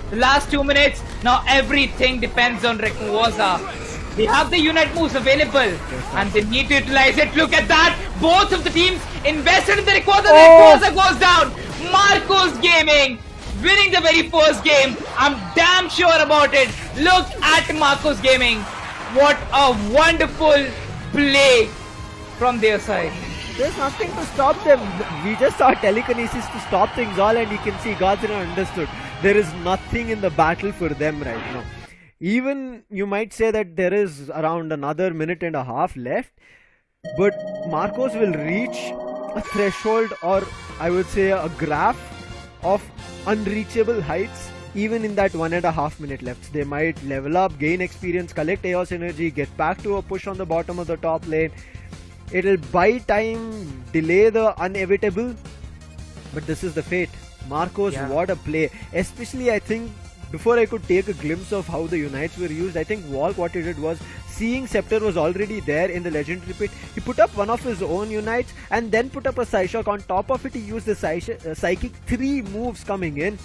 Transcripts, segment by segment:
The last 2 minutes, now everything depends on Rayquaza. They have the Unite moves available and they need to utilize it. Look at that! Both of the teams invested in the Rayquaza. Rayquaza goes down. MARCOS Gaming winning the very first game. I'm damn sure about it. Look at MARCOS Gaming. What a wonderful play from their side. There's nothing to stop them. We just saw telekinesis to stop things all, and you can see Godzilla understood. There is nothing in the battle for them right now. Even you might say that there is around another minute and a half left, but MARCOS will reach a threshold, or I would say a graph of unreachable heights even in that 1.5 minute left. They might level up, gain experience, collect chaos energy, get back to a push on the bottom of the top lane. It'll buy time, delay the inevitable, but this is the fate. MARCOS, what a play. Especially, I think, before I could take a glimpse of how the Unites were used, I think Walk, what he did was, seeing Scepter was already there in the Legendary Pit, he put up one of his own Unites and then put up a Psyshock. On top of it, he used the Psychic, 3 moves coming in.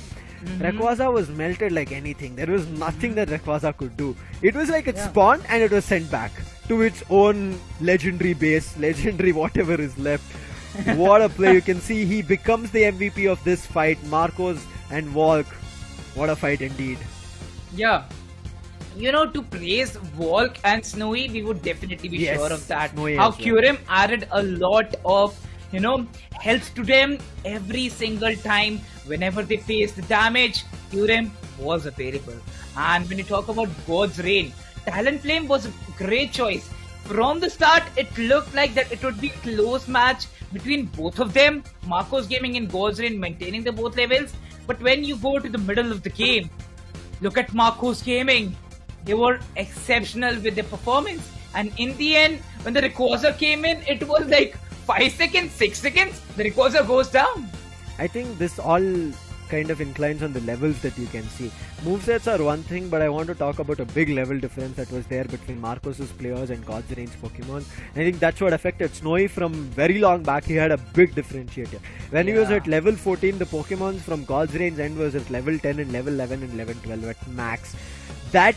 Rayquaza was melted like anything. There was nothing that Rayquaza could do. It was like it spawned and it was sent back to its own legendary base, legendary whatever is left. What a play. You can see he becomes the MVP of this fight. MARCOS and Walk. What a fight indeed. Yeah. You know, to praise Walk and Snowy, we would definitely be sure of that. Snowy how well. Kyurem added a lot of, you know, health to them every single time. Whenever they faced the damage, Kyurem was available. And when you talk about God's Reign, Talonflame was a great choice. From the start, it looked like that it would be a close match between both of them. MARCOS Gaming and God's Reign maintaining the both levels. But when you go to the middle of the game, look at MARCOS Gaming. They were exceptional with their performance. And in the end, when the Rayquaza came in, it was like 5 seconds, 6 seconds, the Rayquaza goes down. I think this all kind of inclines on the levels that you can see. Movesets are one thing, but I want to talk about a big level difference that was there between MARCOS' players and God's Reigns Pokemon. I think that's what affected Snowy from very long back. He had a big differentiator. When he was at level 14, the Pokemons from God's Reigns end was at level 10 and level 11 and level 12 at max. That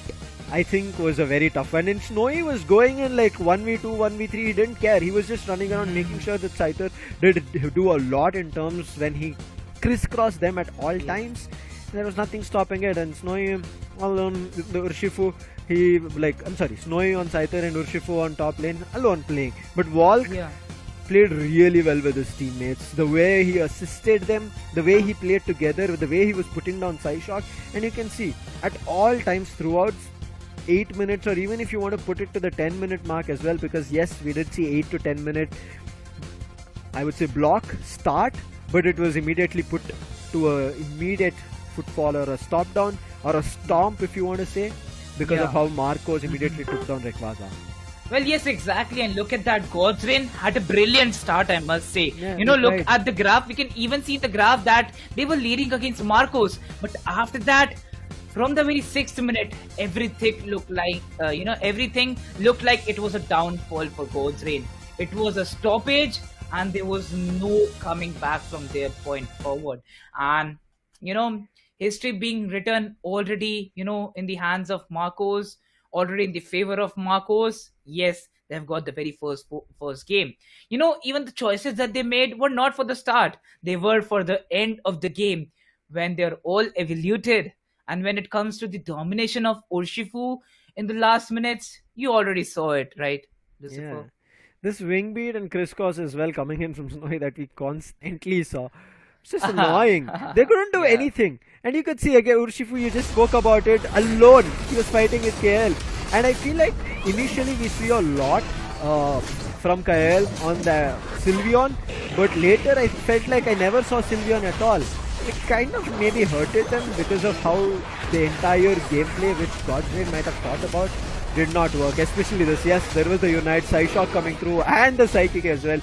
I think was a very tough one. And Snowy was going in like 1v2, 1v3, he didn't care. He was just running around making sure that Scyther did do a lot in terms when he crisscrossed them at all times. There was nothing stopping it. And Snowy alone with the Urshifu, Snowy on Scyther and Urshifu on top lane, alone playing. But Walk played really well with his teammates. The way he assisted them, the way he played together, the way he was putting down Psyshock. And you can see at all times throughout 8 minutes, or even if you want to put it to the 10-minute mark as well, because yes, we did see 8 to 10 minute, I would say, block start, but it was immediately put to a immediate footfall or a stop down or a stomp, if you want to say, because of how MARCOS immediately took down Rayquaza. Well, yes, exactly. And look at that. God's Reign had a brilliant start, I must say. Yeah, you know, look at the graph. We can even see the graph that they were leading against MARCOS. But after that, from the very 6th minute, everything looked like, everything looked like it was a downfall for God's Reign. It was a stoppage and there was no coming back from their point forward. And, you know, history being written already, you know, in the hands of MARCOS, already in the favor of MARCOS. Yes, they've got the very first game. You know, even the choices that they made were not for the start. They were for the end of the game when they're all evoluted. And when it comes to the domination of Urshifu in the last minutes, you already saw it, right, Lucifer? Yeah. This wing beat and crisscross as well coming in from Snowy that we constantly saw. It's just annoying. They couldn't do anything. And you could see again, Urshifu, you just spoke about it, alone. He was fighting with KL. And I feel like initially we see a lot from Kael on the Sylveon. But later I felt like I never saw Sylveon at all. It kind of maybe hurted them because of how the entire gameplay which God's Reign might have thought about did not work. Especially this, yes, there was the Unite Psyshock coming through and the Psychic as well.